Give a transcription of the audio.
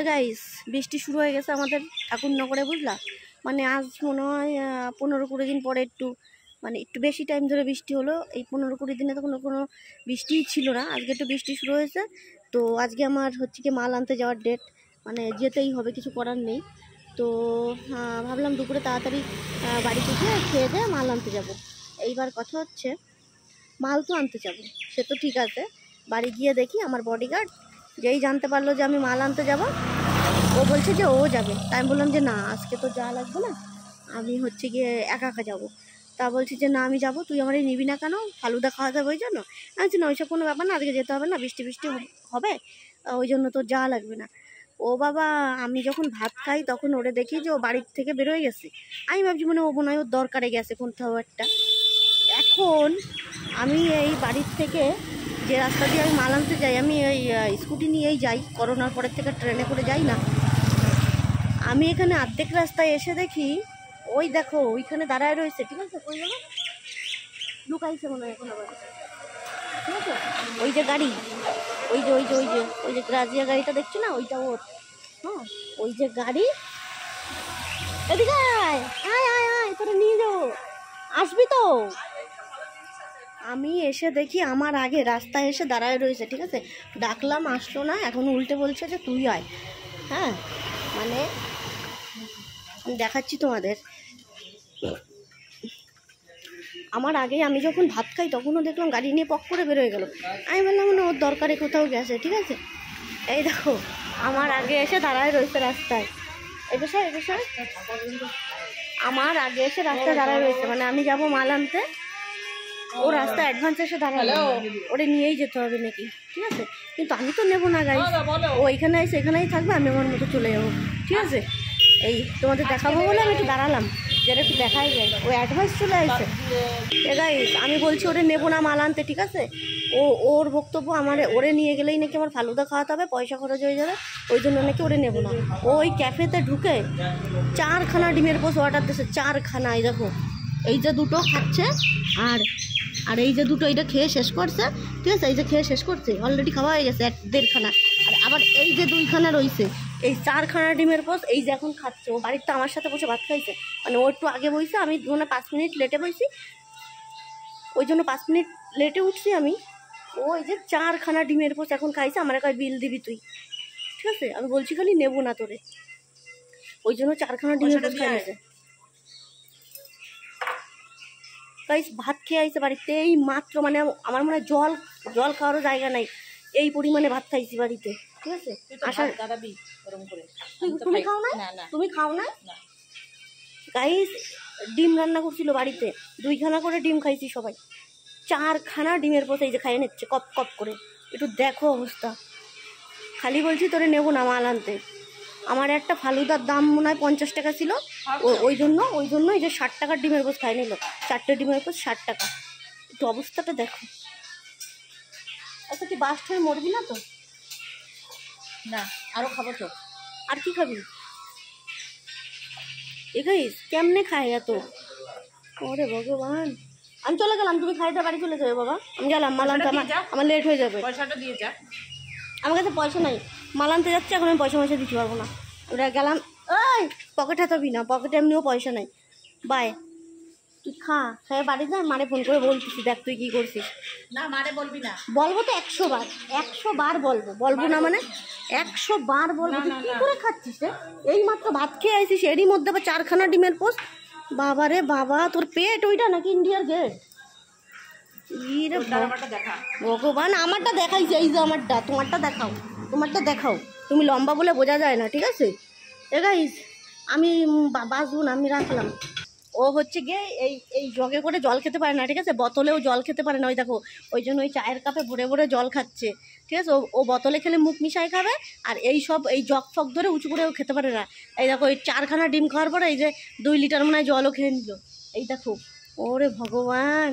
Guys বৃষ্টি শুরু হয়ে গেছে আমাদের ঠাকুরনগরে, বুঝলা। মানে আজ মনে হয় 15-20 দিন পরে একটু বেশি টাইম ধরে বৃষ্টি হলো। এই 15-20 দিনে তো কোনো বৃষ্টিই ছিল না, আজকে একটু বৃষ্টি শুরু হয়েছে। তো আজকে আমার হচ্ছে কি মাল আনতে যাওয়ার ডেট, মানে যেতেই হবে, কিছু করার নেই। তো ভাবলাম দুপুরে তাড়াতাড়ি বাড়িতে গিয়ে খেয়ে দিয়ে মাল আনতে যাব। এইবার কথা হচ্ছে মাল তো আনতে যাব, সে তো ঠিক আছে, বাড়ি গিয়ে দেখি আমার বডিগার্ড যেই জানতে পারলো যে আমি মাল আনতে যাব, ও বলছে যে ও যাবে। তাই আমি বললাম যে না, আজকে তো যাওয়া লাগবে না, আমি হচ্ছে গিয়ে একা একা যাবো। তা বলছি যে না আমি যাবো, তুই আমার নিবি না কেন, ফালুদা খাওয়া যাবে ওই জন্য। আমি বলছি না, ওইসব কোনো ব্যাপার না, আজকে যেতে হবে না, বৃষ্টি হবে, ওই জন্য তোর যাওয়া লাগবে না। ও বাবা, আমি যখন ভাত খাই তখন ওরে দেখি যে ও বাড়ির থেকে বেরোয় গেছে। আমি ভাবছি মানে ও মনে হয় ওর দরকারে গেছে কোথাও একটা। এখন আমি এই বাড়ির থেকে যে রাস্তা দিয়ে আমি মাল আনতে যাই, আমি ওই স্কুটি নিয়েই যাই, করোনার পরের থেকে ট্রেনে করে যাই না। আমি এখানে অর্ধেক রাস্তায় এসে দেখি ওই দেখো ওইখানে দাঁড়ায় রয়েছে, ঠিক আছে, কই গেল, লুকাইছে মনে হয় এখন আবার, ঠিক আছে। ওই যে গাড়ি, ওই যে গ্রাজিয়া গাড়িটা দেখছো না, ওইটা ওর। হ্যাঁ, ওই যে গাড়ি, এদিকে আয় আয় আয় আয়, তোরা নিয়ে যাও, আসবি তো। আমি এসে দেখি আমার আগে রাস্তায় এসে দাঁড়ায় রয়েছে, ঠিক আছে। ডাকলাম, আসলো না, এখন উল্টে বলছে যে তুই আয়। হ্যাঁ, মানে আমি দেখাচ্ছি তোমাদের, আমার আগে আমি যখন ভাত খাই তখনও দেখলাম গাড়ি নিয়ে পক করে বেরোয় গেল। আমি বললাম মানে ওর দরকারে কোথাও গেছে, ঠিক আছে। এই দেখো আমার আগে এসে দাঁড়ায় রয়েছে রাস্তায়, এই বিষয় আমার আগে এসে রাস্তায় দাঁড়ায় রয়েছে, মানে আমি যাব মাল আনতে, ও রাস্তা অ্যাডভান্স এসে দাঁড়ালো, ওরে নিয়েই যেতে হবে নাকি, ঠিক আছে। কিন্তু আমি তো নেবো না গাড়ি, ও এখানে এসে এখানেই থাকবে, আমি আমার মতো চলে যাবো, ঠিক আছে। এই তোমাদের দেখাবো বলে আমি একটু দাঁড়ালাম, যেটা একটু দেখাই যায়। ও অ্যাডভান্স চলে আসছে। গাইস আমি বলছি ওরে নেবো না মাল আনতে, ঠিক আছে। ওর বক্তব্য ওরে নিয়ে গেলেই নাকি আমার ফালুদা খাওয়াতে হবে, পয়সা খরচ হয়ে যাবে, ওই জন্য নাকি ওরে নেবো না। ওই ক্যাফেতে ঢুকে 4খানা ডিমের পোস অর্ডার দিয়েছে, 4খানা। এই দেখো এই যে দুটো খাচ্ছে, আর এই যে দুটো এইটা খেয়ে শেষ করছে, ঠিক আছে। এই যে খেয়ে শেষ করছে, অলরেডি খাওয়া হয়ে গেছে 1-1.5খানা, আর আবার এই যে 2খানা রয়েছে, এই 4খানা ডিমের পোস এই যে এখন খাচ্ছে। ও বাড়িতে আমার সাথে বসে ভাত খাইছে, মানে ও একটু আগে বইছে, আমি 5 মিনিট লেটে বইছি, ওই জন্য 5 মিনিট লেটে উঠছি আমি। ও এই যে 4খানা ডিমের পোস এখন খাইছে, আমার কয় বিল দিবি তুই, ঠিক আছে। আমি বলছি খালি নেবো না তোরে, ওই জন্য 4খানা ডিমের পোস খাইছে। গাইস ভাত খেয়ে আইছে বাড়িতে এই মাত্র, মানে আমার মনে হয় জল খাওয়ারও জায়গা নাই, এই পরিমাণে ভাত খাইছি বাড়িতে, ঠিক আছে। আসার তুমি খাও না, তুমি খাও না গাইস। ডিম রান্না করছিল বাড়িতে, 2খানা করে ডিম খাইছি সবাই, 4খানা ডিমের পোস এই যে খাইয়ে নিচ্ছে কপ কপ করে। একটু দেখো অবস্থা। খালি বলছি তোরে নেবো না মাল আনতে। আমার একটা ফালুদার দাম মনে হয় 50 টাকা ছিল, ওই জন্য এই যে 60 টাকার ডিমের পোস খাই নিল, 4টে ডিমের পোস 60 টাকা। একটু অবস্থাটা দেখো। আচ্ছা তুই বাস হয়ে মরবি না তো? না, আরো খাবো তো। আর কি খাবি? গাইস কেমনে খায় এত? ওরে ভগবান, আমি চলে গেলাম, তুমি খাইতে বাড়ি চলে যাবে বাবা, আমি গেলাম মাল আনতে, আমার লেট হয়ে যাবে। পয়সাটা দিয়ে যা। আমার কাছে পয়সা নাই, মাল আনতে যাচ্ছে, এখন আমি পয়সা দিতে পারবো না। ওরা গেলাম, ওই পকেট হাতাবি না, পকেটে এমনিও পয়সা নাই। বাই, তুই খেয়ে বাড়ি যা, মারে ফোন করে বলতেছি দেখ তুই কি করছিস। না মারে বলবি না। বলবো তো 100 বার বলবো না মানে 100 বার বলবো। তুই কি করে খাচ্ছিস রে? এই মাত্র ভাত খেয়ে আইছিস, এরই মধ্যে আবার 4খানা ডিমের পোস। বাবা রে বাবা, তোর পেট ওইটা নাকি ইন্ডিয়ার গেট? ভগবান, আমারটা দেখাইছে, এই যে আমারটা, তোমারটা দেখাও। তুমি লম্বা বলে বোঝা যায় না, ঠিক আছে। গাইস আমি বাসুন আমি রাখলাম। ও হচ্ছে গিয়ে এই জগে করে জল খেতে পারে না, ঠিক আছে, বোতলেও জল খেতে পারে না। ওই দেখো ওই জন্য ওই চায়ের কাপে ভরে ভরে জল খাচ্ছে, ঠিক আছে। ও বোতলে খেলে মুখ মিশাই খাবে, আর এই জগ ফগ ধরে উঁচু করেও খেতে পারে না। এই দেখো এই 4খানা ডিম খাওয়ার পরে এই যে 2 লিটার মনে হয় জলও খেয়ে নিল। এই দেখো, ওরে ভগবান।